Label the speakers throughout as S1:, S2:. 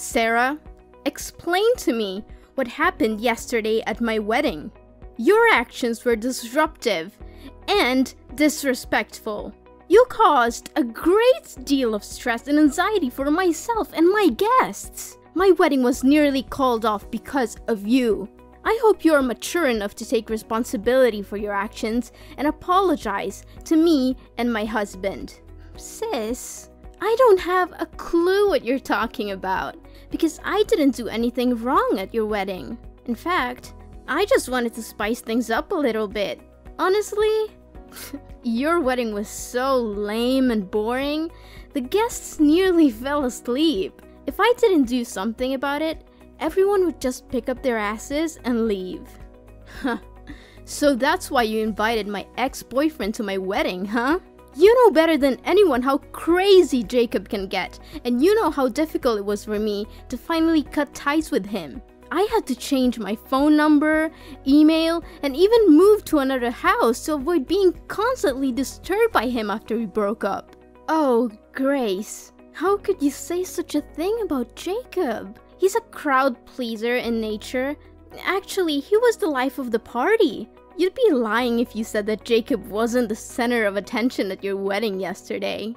S1: Sarah, explain to me what happened yesterday at my wedding. Your actions were disruptive and disrespectful. You caused a great deal of stress and anxiety for myself and my guests. My wedding was nearly called off because of you. I hope you are mature enough to take responsibility for your actions and apologize to me and my husband. Sis, I don't have a clue what you're talking about because I didn't do anything wrong at your wedding. In fact, I just wanted to spice things up a little bit. Honestly, your wedding was so lame and boring, the guests nearly fell asleep. If I didn't do something about it, everyone would just pick up their asses and leave. Huh. So that's why you invited my ex-boyfriend to my wedding, huh? You know better than anyone how crazy Jacob can get, and you know how difficult it was for me to finally cut ties with him. I had to change my phone number, email, and even move to another house to avoid being constantly disturbed by him after we broke up. Oh, Grace, how could you say such a thing about Jacob? He's a crowd pleaser in nature. Actually, he was the life of the party. You'd be lying if you said that Jacob wasn't the center of attention at your wedding yesterday.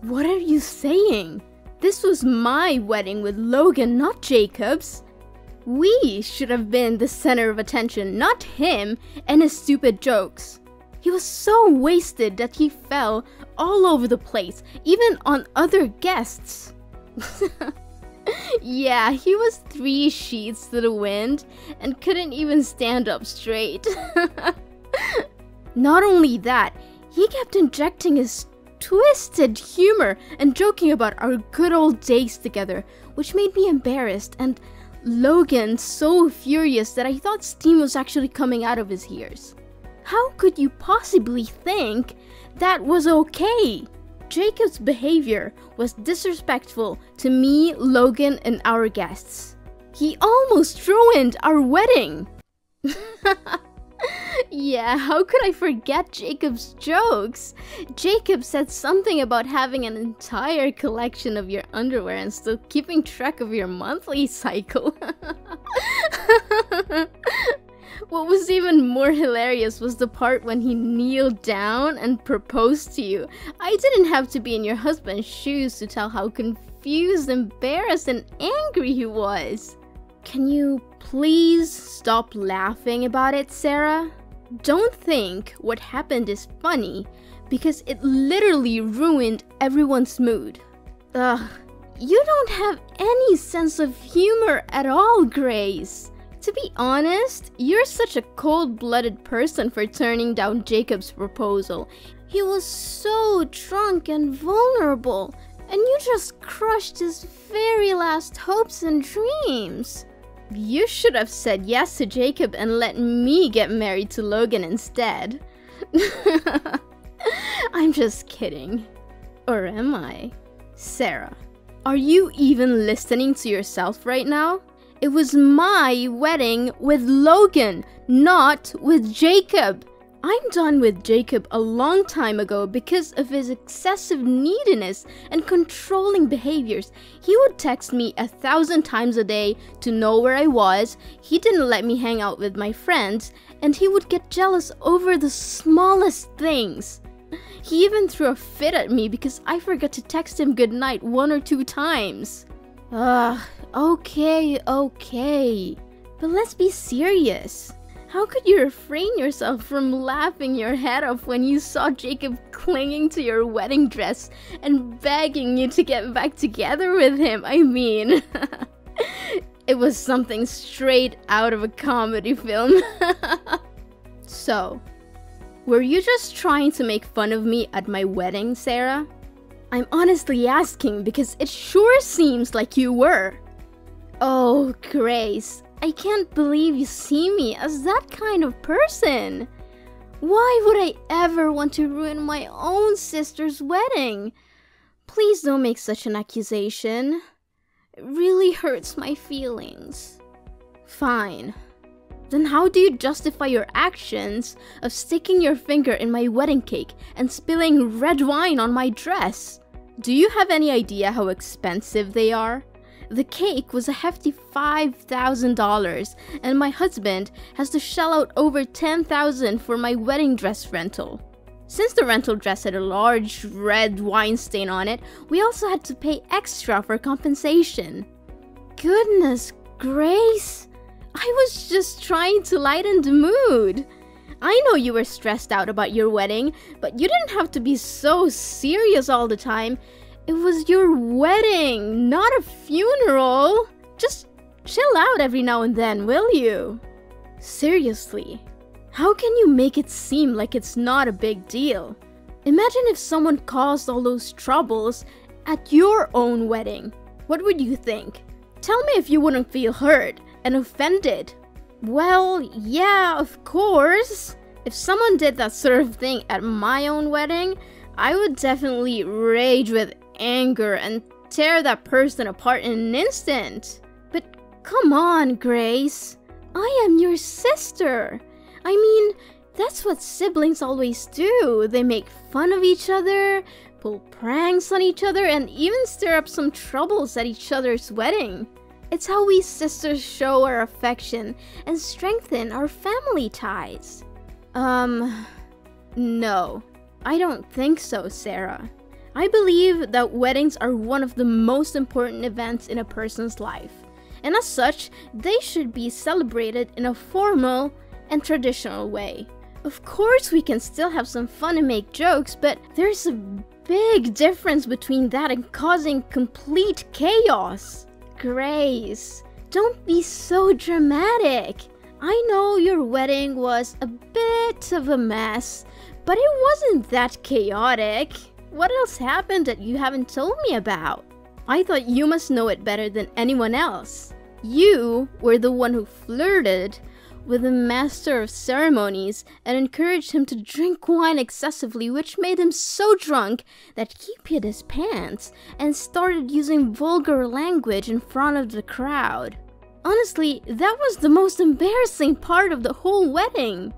S1: What are you saying? This was my wedding with Logan, not Jacob's. We should have been the center of attention, not him and his stupid jokes. He was so wasted that he fell all over the place, even on other guests. Yeah, he was 3 sheets to the wind and couldn't even stand up straight. Not only that, he kept injecting his twisted humor and joking about our good old days together, which made me embarrassed and Logan so furious that I thought steam was actually coming out of his ears. How could you possibly think that was okay? Jacob's behavior was disrespectful to me, Logan, and our guests. He almost ruined our wedding. Yeah, how could I forget Jacob's jokes? Jacob said something about having an entire collection of your underwear and still keeping track of your monthly cycle. What was even more hilarious was the part when he kneeled down and proposed to you. I didn't have to be in your husband's shoes to tell how confused, embarrassed, and angry he was. Can you please stop laughing about it, Sarah? Don't think what happened is funny, because it literally ruined everyone's mood. Ugh, you don't have any sense of humor at all, Grace. To be honest, you're such a cold-blooded person for turning down Jacob's proposal. He was so drunk and vulnerable, and you just crushed his very last hopes and dreams. You should have said yes to Jacob and let me get married to Logan instead. I'm just kidding. Or am I? Sarah, are you even listening to yourself right now? It was my wedding with Logan, not with Jacob. I'm done with Jacob a long time ago because of his excessive neediness and controlling behaviors. He would text me 1,000 times a day to know where I was, he didn't let me hang out with my friends, and he would get jealous over the smallest things. He even threw a fit at me because I forgot to text him goodnight 1 or 2 times. Okay. But let's be serious. How could you refrain yourself from laughing your head off when you saw Jacob clinging to your wedding dress and begging you to get back together with him? I mean, it was something straight out of a comedy film. So, were you just trying to make fun of me at my wedding, Sarah? I'm honestly asking because it sure seems like you were. Oh, Grace, I can't believe you see me as that kind of person. Why would I ever want to ruin my own sister's wedding? Please don't make such an accusation. It really hurts my feelings. Fine. Then how do you justify your actions of sticking your finger in my wedding cake and spilling red wine on my dress? Do you have any idea how expensive they are? The cake was a hefty $5,000, and my husband has to shell out over $10,000 for my wedding dress rental. Since the rental dress had a large red wine stain on it, we also had to pay extra for compensation. Goodness Grace, I was just trying to lighten the mood. I know you were stressed out about your wedding, but you didn't have to be so serious all the time. It was your wedding, not a funeral. Just chill out every now and then, will you? Seriously, how can you make it seem like it's not a big deal? Imagine if someone caused all those troubles at your own wedding. What would you think? Tell me if you wouldn't feel hurt and offended. Well, yeah, of course. If someone did that sort of thing at my own wedding, I would definitely rage with anger and tear that person apart in an instant. But come on, Grace. I am your sister. I mean, that's what siblings always do. They make fun of each other, pull pranks on each other, and even stir up some troubles at each other's wedding. It's how we sisters show our affection and strengthen our family ties. No, I don't think so, Sarah. I believe that weddings are one of the most important events in a person's life, and as such, they should be celebrated in a formal and traditional way. Of course, we can still have some fun and make jokes, but there's a big difference between that and causing complete chaos. Grace, don't be so dramatic. I know your wedding was a bit of a mess, but it wasn't that chaotic. What else happened that you haven't told me about? I thought you must know it better than anyone else. You were the one who flirted with the master of ceremonies and encouraged him to drink wine excessively, which made him so drunk that he peed his pants and started using vulgar language in front of the crowd. Honestly, that was the most embarrassing part of the whole wedding.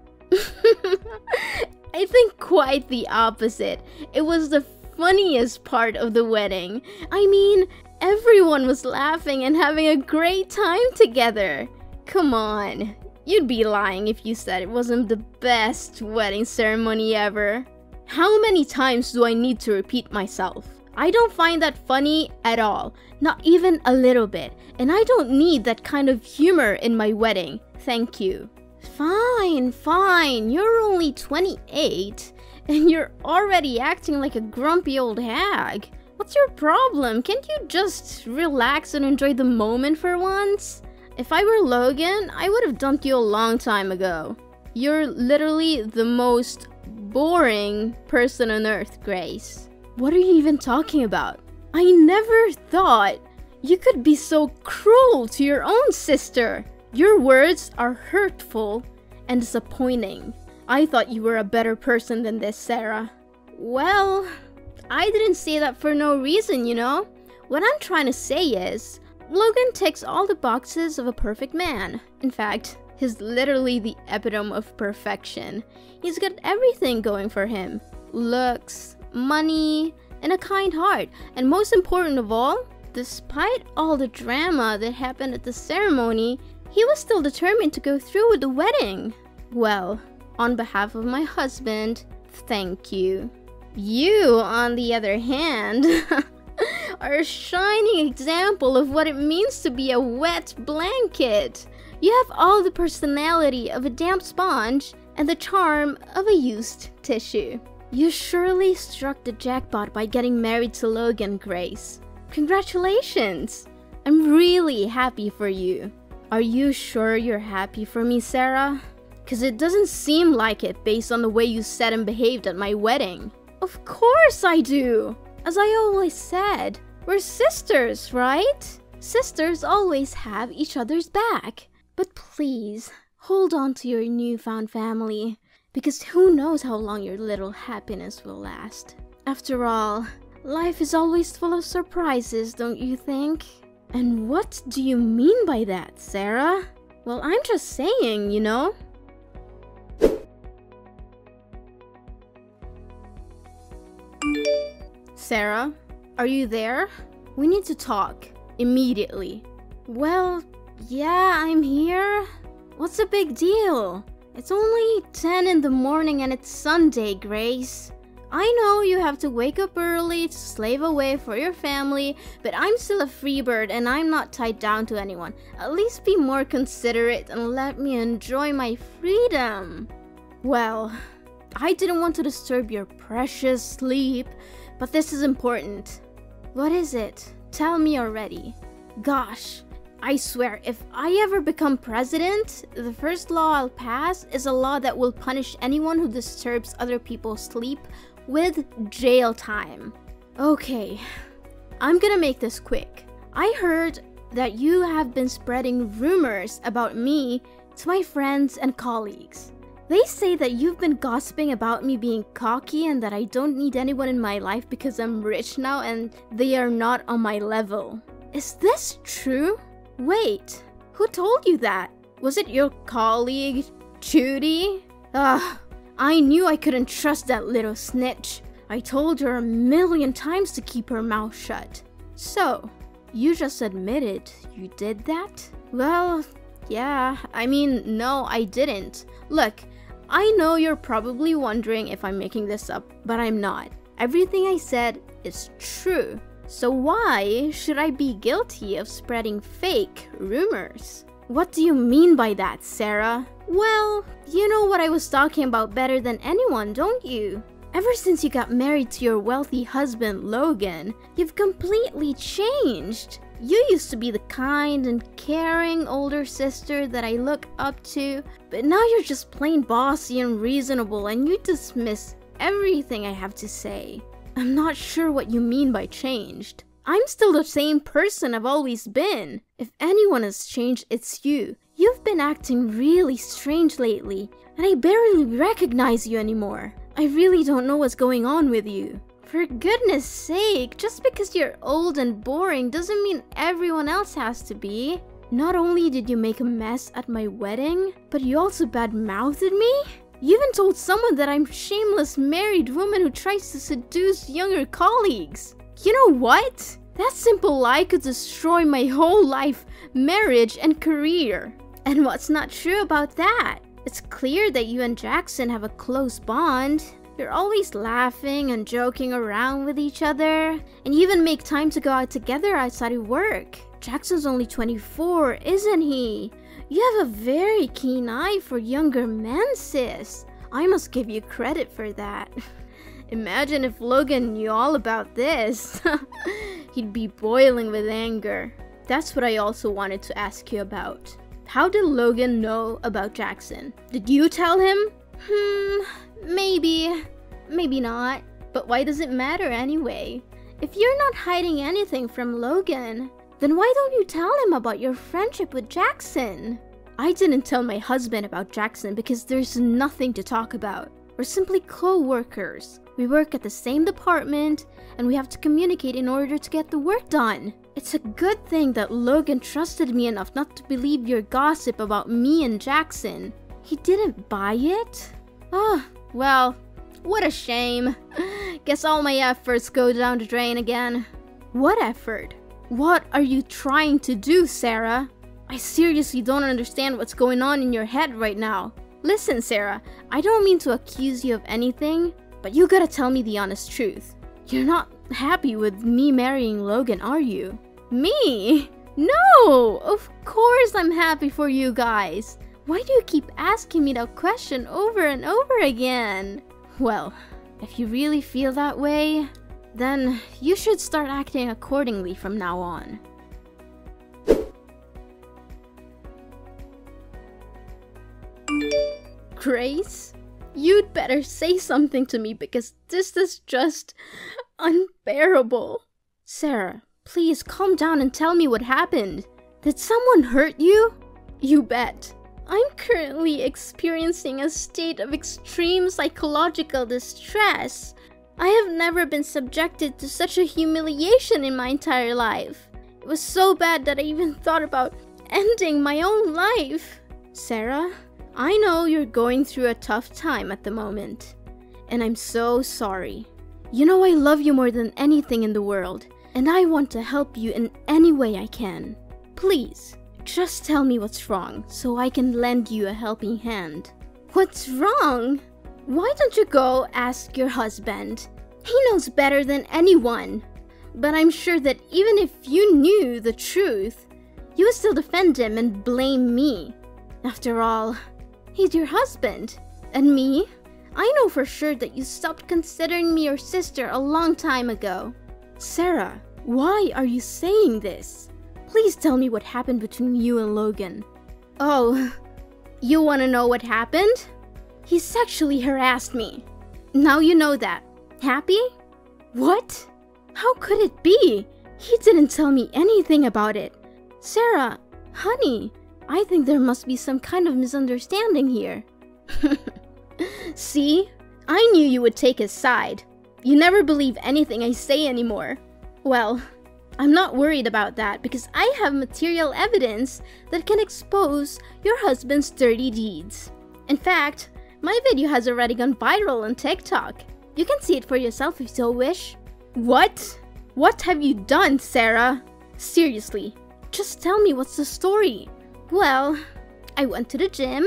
S1: I think quite the opposite. It was the funniest part of the wedding. I mean, everyone was laughing and having a great time together. Come on. You'd be lying if you said it wasn't the best wedding ceremony ever. How many times do I need to repeat myself? I don't find that funny at all, not even a little bit, and I don't need that kind of humor in my wedding. Thank you. Fine, you're only 28, and you're already acting like a grumpy old hag. What's your problem? Can't you just relax and enjoy the moment for once? If I were Logan, I would have dumped you a long time ago. You're literally the most boring person on earth, Grace. What are you even talking about? I never thought you could be so cruel to your own sister. Your words are hurtful and disappointing. I thought you were a better person than this, Sarah. Well, I didn't say that for no reason, you know? What I'm trying to say is, Logan ticks all the boxes of a perfect man. In fact, he's literally the epitome of perfection. He's got everything going for him. Looks, money, and a kind heart. And most important of all, despite all the drama that happened at the ceremony, he was still determined to go through with the wedding. Well, on behalf of my husband, thank you. You, on the other hand, are a shining example of what it means to be a wet blanket. You have all the personality of a damp sponge and the charm of a used tissue. You surely struck the jackpot by getting married to Logan, Grace. Congratulations! I'm really happy for you. Are you sure you're happy for me, Sarah? 'Cause it doesn't seem like it based on the way you said and behaved at my wedding. Of course I do! As I always said, we're sisters, right? Sisters always have each other's back. But please, hold on to your newfound family, because who knows how long your little happiness will last. After all, life is always full of surprises, don't you think? And what do you mean by that, Sarah? Well, I'm just saying, you know? Sarah, are you there? We need to talk. immediately. Well, yeah, I'm here. What's the big deal? It's only 10 in the morning and it's Sunday, Grace. I know you have to wake up early to slave away for your family, but I'm still a free bird and I'm not tied down to anyone. At least be more considerate and let me enjoy my freedom. Well, I didn't want to disturb your precious sleep, but this is important. What is it? Tell me already. Gosh, I swear, if I ever become president, the first law I'll pass is a law that will punish anyone who disturbs other people's sleep with jail time. Okay, I'm gonna make this quick. I heard that you have been spreading rumors about me to my friends and colleagues. They say that you've been gossiping about me being cocky and that I don't need anyone in my life because I'm rich now and they are not on my level. Is this true? Wait, who told you that? Was it your colleague, Judy? I knew I couldn't trust that little snitch. I told her 1,000,000 times to keep her mouth shut. So, you just admitted you did that? Well, yeah, I mean, no, I didn't. Look, I know you're probably wondering if I'm making this up, but I'm not. Everything I said is true. So why should I be guilty of spreading fake rumors? What do you mean by that, Sarah? Well, you know what I was talking about better than anyone, don't you? Ever since you got married to your wealthy husband, Logan, you've completely changed. You used to be the kind and caring older sister that I look up to, but now you're just plain bossy and reasonable and you dismiss everything I have to say. I'm not sure what you mean by changed. I'm still the same person I've always been. If anyone has changed, it's you. You've been acting really strange lately, and I barely recognize you anymore. I really don't know what's going on with you. For goodness sake, just because you're old and boring doesn't mean everyone else has to be. Not only did you make a mess at my wedding, but you also bad-mouthed me? You even told someone that I'm a shameless married woman who tries to seduce younger colleagues. You know what? That simple lie could destroy my whole life, marriage, and career. And what's not true about that? It's clear that you and Jackson have a close bond. You're always laughing and joking around with each other, and you even make time to go out together outside of work. Jackson's only 24, isn't he? You have a very keen eye for younger men, sis. I must give you credit for that. Imagine if Logan knew all about this. He'd be boiling with anger. That's what I also wanted to ask you about. How did Logan know about Jackson? Did you tell him? Maybe. Maybe not. But why does it matter anyway? If you're not hiding anything from Logan, then why don't you tell him about your friendship with Jackson? I didn't tell my husband about Jackson because there's nothing to talk about. We're simply co-workers. We work at the same department, and we have to communicate in order to get the work done. It's a good thing that Logan trusted me enough not to believe your gossip about me and Jackson. He didn't buy it? Well, what a shame. Guess all my efforts go down the drain again. What effort? What are you trying to do, Sarah? I seriously don't understand what's going on in your head right now. Listen, Sarah, I don't mean to accuse you of anything, but you gotta tell me the honest truth. You're not happy with me marrying Logan, are you? Me? No! Of course I'm happy for you guys. Why do you keep asking me that question over and over again? Well, if you really feel that way, then you should start acting accordingly from now on. Grace, you'd better say something to me because this is just unbearable. Sarah, please calm down and tell me what happened. Did someone hurt you? You bet. I'm currently experiencing a state of extreme psychological distress. I have never been subjected to such a humiliation in my entire life. It was so bad that I even thought about ending my own life. Sarah, I know you're going through a tough time at the moment, and I'm so sorry. You know I love you more than anything in the world, and I want to help you in any way I can. Please, just tell me what's wrong so I can lend you a helping hand. What's wrong? Why don't you go ask your husband? He knows better than anyone. But I'm sure that even if you knew the truth, you would still defend him and blame me. After all, he's your husband. And me? I know for sure that you stopped considering me your sister a long time ago. Sarah, why are you saying this? Please tell me what happened between you and Logan. Oh, you want to know what happened? He sexually harassed me. Now you know that. Happy? What? How could it be? He didn't tell me anything about it. Sarah, honey, I think there must be some kind of misunderstanding here. See? I knew you would take his side. You never believe anything I say anymore. Well, I'm not worried about that because I have material evidence that can expose your husband's dirty deeds. In fact, my video has already gone viral on TikTok. You can see it for yourself if you so wish. What? What have you done, Sarah? Seriously, just tell me what's the story. Well, I went to the gym,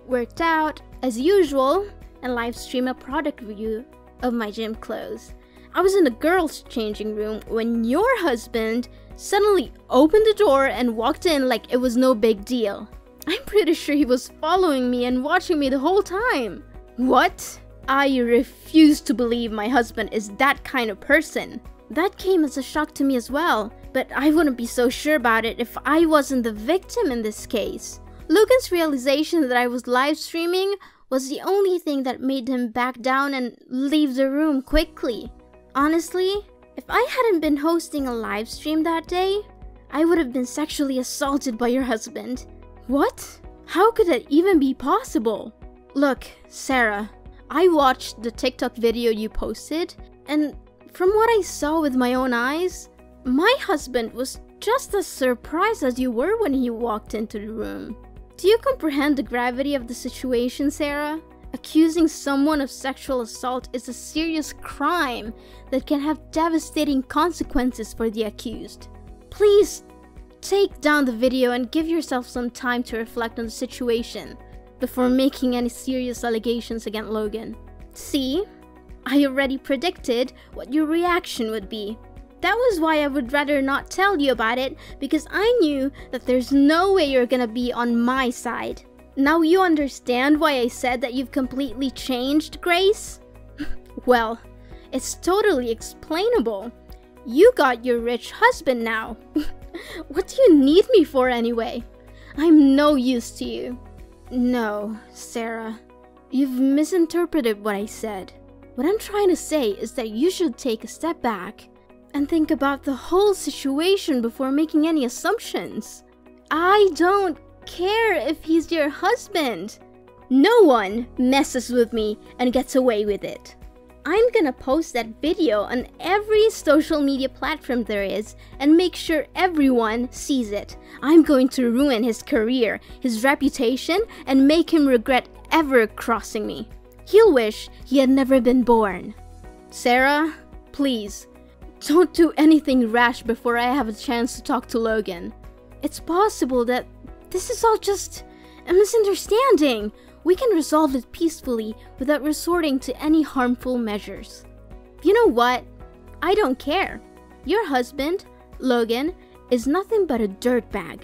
S1: worked out as usual, and live streamed a product review of my gym clothes. I was in the girls' changing room when your husband suddenly opened the door and walked in like it was no big deal. I'm pretty sure he was following me and watching me the whole time. What? I refuse to believe my husband is that kind of person. That came as a shock to me as well, but I wouldn't be so sure about it if I wasn't the victim in this case. Logan's realization that I was live streaming was the only thing that made him back down and leave the room quickly. Honestly, if I hadn't been hosting a live stream that day, I would have been sexually assaulted by your husband. What? How could that even be possible? Look, Sarah, I watched the TikTok video you posted, and from what I saw with my own eyes, my husband was just as surprised as you were when he walked into the room. Do you comprehend the gravity of the situation, Sarah? Accusing someone of sexual assault is a serious crime that can have devastating consequences for the accused. Please take down the video and give yourself some time to reflect on the situation before making any serious allegations against Logan. See? I already predicted what your reaction would be. That was why I would rather not tell you about it, because I knew that there's no way you're gonna be on my side. Now you understand why I said that you've completely changed, Grace? Well, it's totally explainable. You got your rich husband now. What do you need me for anyway? I'm no use to you. No, Sarah, you've misinterpreted what I said. What I'm trying to say is that you should take a step back and think about the whole situation before making any assumptions. I don't care if he's your husband. No one messes with me and gets away with it. I'm gonna post that video on every social media platform there is and make sure everyone sees it. I'm going to ruin his career, his reputation, and make him regret ever crossing me. He'll wish he had never been born. Sarah, please, don't do anything rash before I have a chance to talk to Logan. It's possible that this is all just a misunderstanding. We can resolve it peacefully without resorting to any harmful measures. You know what? I don't care. Your husband, Logan, is nothing but a dirtbag,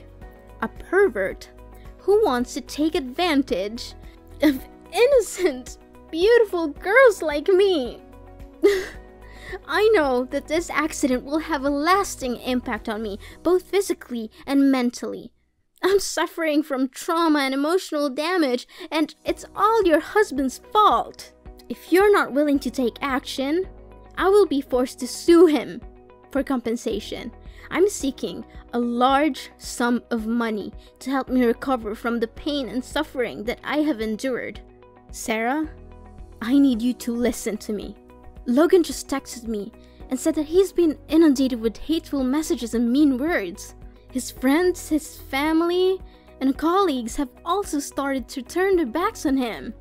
S1: a pervert who wants to take advantage of innocent, beautiful girls like me. I know that this accident will have a lasting impact on me, both physically and mentally. I'm suffering from trauma and emotional damage, and it's all your husband's fault. If you're not willing to take action, I will be forced to sue him for compensation. I'm seeking a large sum of money to help me recover from the pain and suffering that I have endured. Sarah, I need you to listen to me. Logan just texted me and said that he's been inundated with hateful messages and mean words. His friends, his family, and colleagues have also started to turn their backs on him.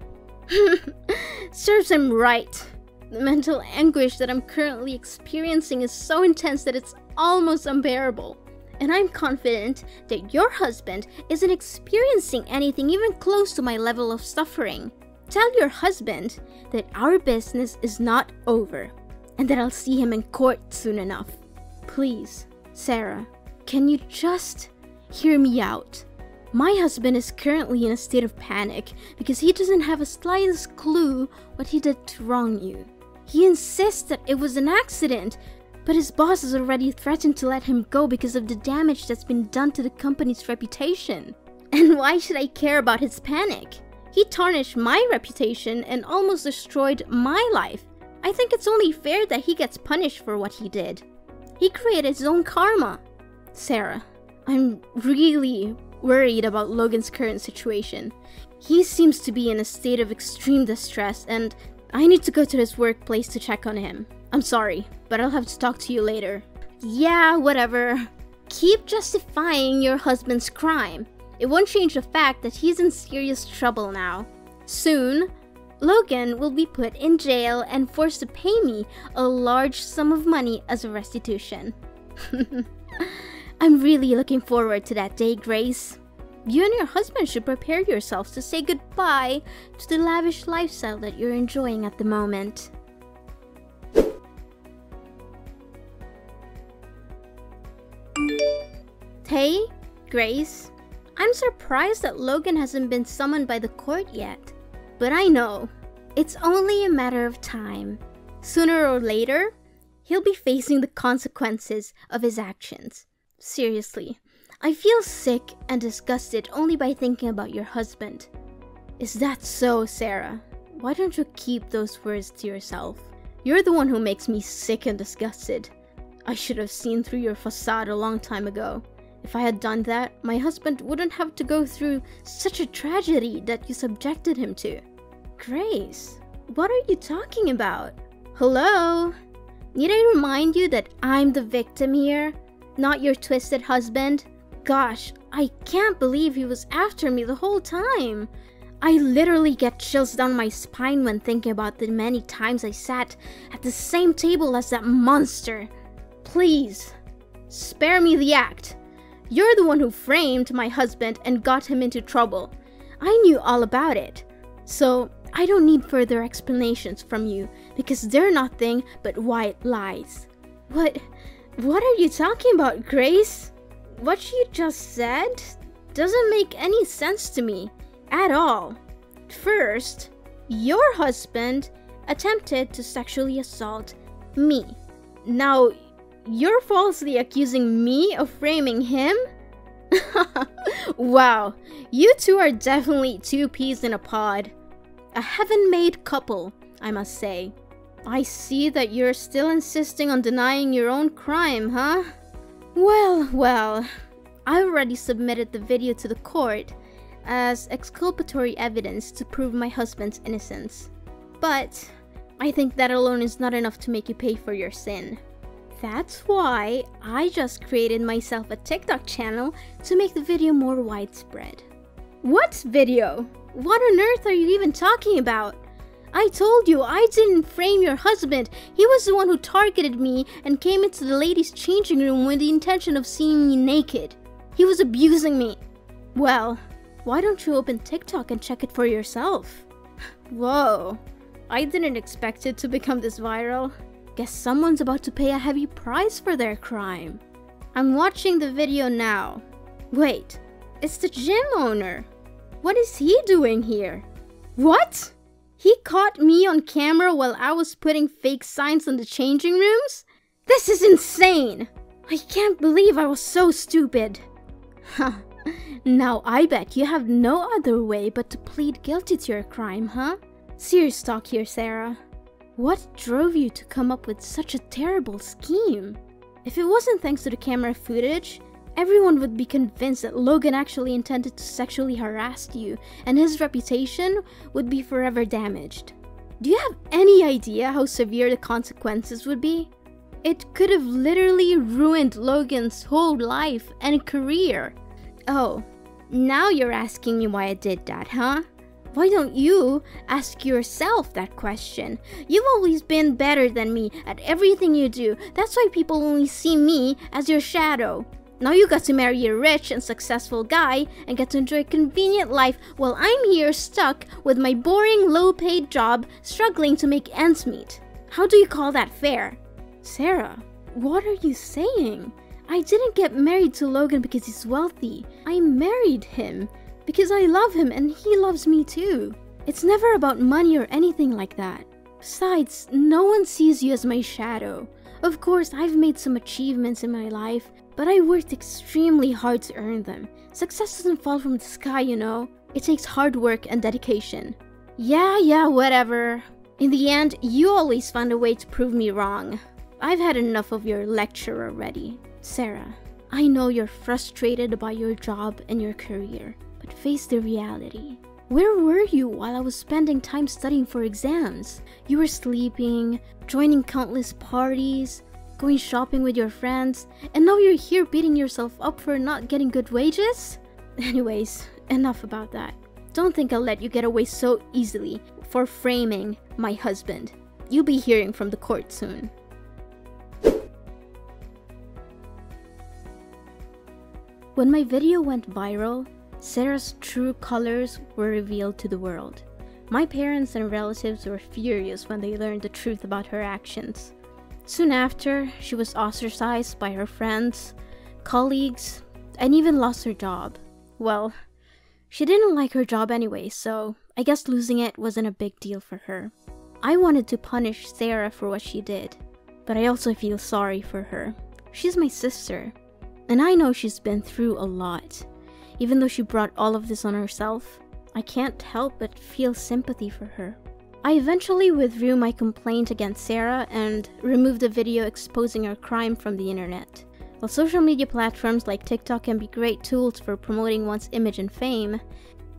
S1: Serves him right. The mental anguish that I'm currently experiencing is so intense that it's almost unbearable. And I'm confident that your husband isn't experiencing anything even close to my level of suffering. Tell your husband that our business is not over and that I'll see him in court soon enough. Please, Sarah, can you just hear me out? My husband is currently in a state of panic because he doesn't have a slightest clue what he did to wrong you. He insists that it was an accident, but his boss has already threatened to let him go because of the damage that's been done to the company's reputation. And why should I care about his panic? He tarnished my reputation and almost destroyed my life. I think it's only fair that he gets punished for what he did. He created his own karma. Sarah, I'm really worried about Logan's current situation. He seems to be in a state of extreme distress and I need to go to his workplace to check on him. I'm sorry, but I'll have to talk to you later. Yeah, whatever. Keep justifying your husband's crime. It won't change the fact that he's in serious trouble now. Soon, Logan will be put in jail and forced to pay me a large sum of money as a restitution. I'm really looking forward to that day, Grace. You and your husband should prepare yourselves to say goodbye to the lavish lifestyle that you're enjoying at the moment. Hey, Grace. I'm surprised that Logan hasn't been summoned by the court yet. But I know, it's only a matter of time. Sooner or later, he'll be facing the consequences of his actions. Seriously, I feel sick and disgusted only by thinking about your husband. Is that so, Sarah? Why don't you keep those words to yourself? You're the one who makes me sick and disgusted. I should have seen through your facade a long time ago. If I had done that, my husband wouldn't have to go through such a tragedy that you subjected him to. Grace, what are you talking about? Hello? Need I remind you that I'm the victim here, not your twisted husband? Gosh, I can't believe he was after me the whole time. I literally get chills down my spine when thinking about the many times I sat at the same table as that monster. Please, spare me the act. You're the one who framed my husband and got him into trouble. I knew all about it. So, I don't need further explanations from you because they're nothing but white lies. What are you talking about, Grace? What you just said doesn't make any sense to me at all. First, your husband attempted to sexually assault me. Now, you're falsely accusing me of framing him? Wow, you two are definitely two peas in a pod. A heaven-made couple, I must say. I see that you're still insisting on denying your own crime, huh? Well, I already submitted the video to the court as exculpatory evidence to prove my husband's innocence. But I think that alone is not enough to make you pay for your sin. That's why I just created myself a TikTok channel to make the video more widespread. What video? What on earth are you even talking about? I told you I didn't frame your husband. He was the one who targeted me and came into the ladies' changing room with the intention of seeing me naked. He was abusing me. Well, why don't you open TikTok and check it for yourself? Whoa, I didn't expect it to become this viral. Guess someone's about to pay a heavy price for their crime. I'm watching the video now. Wait, it's the gym owner. What is he doing here? What? He caught me on camera while I was putting fake signs on the changing rooms? This is insane! I can't believe I was so stupid. Huh. Now I bet you have no other way but to plead guilty to your crime, huh? Serious talk here, Sarah. What drove you to come up with such a terrible scheme? If it wasn't thanks to the camera footage, everyone would be convinced that Logan actually intended to sexually harass you, and his reputation would be forever damaged. Do you have any idea how severe the consequences would be? It could have literally ruined Logan's whole life and career. Oh, now you're asking me why I did that, huh? Why don't you ask yourself that question? You've always been better than me at everything you do. That's why people only see me as your shadow. Now you got to marry a rich and successful guy and get to enjoy a convenient life while I'm here stuck with my boring, low-paid job, struggling to make ends meet. How do you call that fair? Sarah, what are you saying? I didn't get married to Logan because he's wealthy. I married him because I love him and he loves me too. It's never about money or anything like that. Besides, no one sees you as my shadow. Of course, I've made some achievements in my life, but I worked extremely hard to earn them. Success doesn't fall from the sky, you know. It takes hard work and dedication. Yeah, whatever. In the end, you always find a way to prove me wrong. I've had enough of your lecture already. Sarah, I know you're frustrated about your job and your career, but face the reality. Where were you while I was spending time studying for exams? You were sleeping, joining countless parties, going shopping with your friends, and now you're here beating yourself up for not getting good wages? Anyways, enough about that. Don't think I'll let you get away so easily for framing my husband. You'll be hearing from the court soon. When my video went viral, Sarah's true colors were revealed to the world. My parents and relatives were furious when they learned the truth about her actions. Soon after, she was ostracized by her friends, colleagues, and even lost her job. Well, she didn't like her job anyway, so I guess losing it wasn't a big deal for her. I wanted to punish Sarah for what she did, but I also feel sorry for her. She's my sister, and I know she's been through a lot. Even though she brought all of this on herself, I can't help but feel sympathy for her. I eventually withdrew my complaint against Sarah and removed the video exposing her crime from the internet. While social media platforms like TikTok can be great tools for promoting one's image and fame,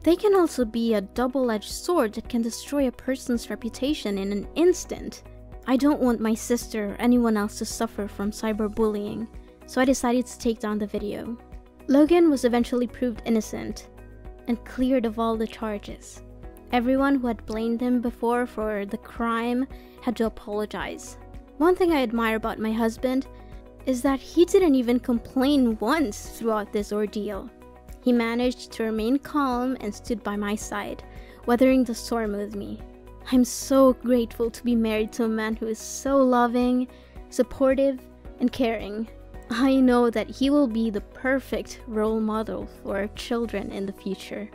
S1: they can also be a double-edged sword that can destroy a person's reputation in an instant. I don't want my sister or anyone else to suffer from cyberbullying, so I decided to take down the video. Logan was eventually proved innocent and cleared of all the charges. Everyone who had blamed him before for the crime had to apologize. One thing I admire about my husband is that he didn't even complain once throughout this ordeal. He managed to remain calm and stood by my side, weathering the storm with me. I'm so grateful to be married to a man who is so loving, supportive, and caring. I know that he will be the perfect role model for our children in the future.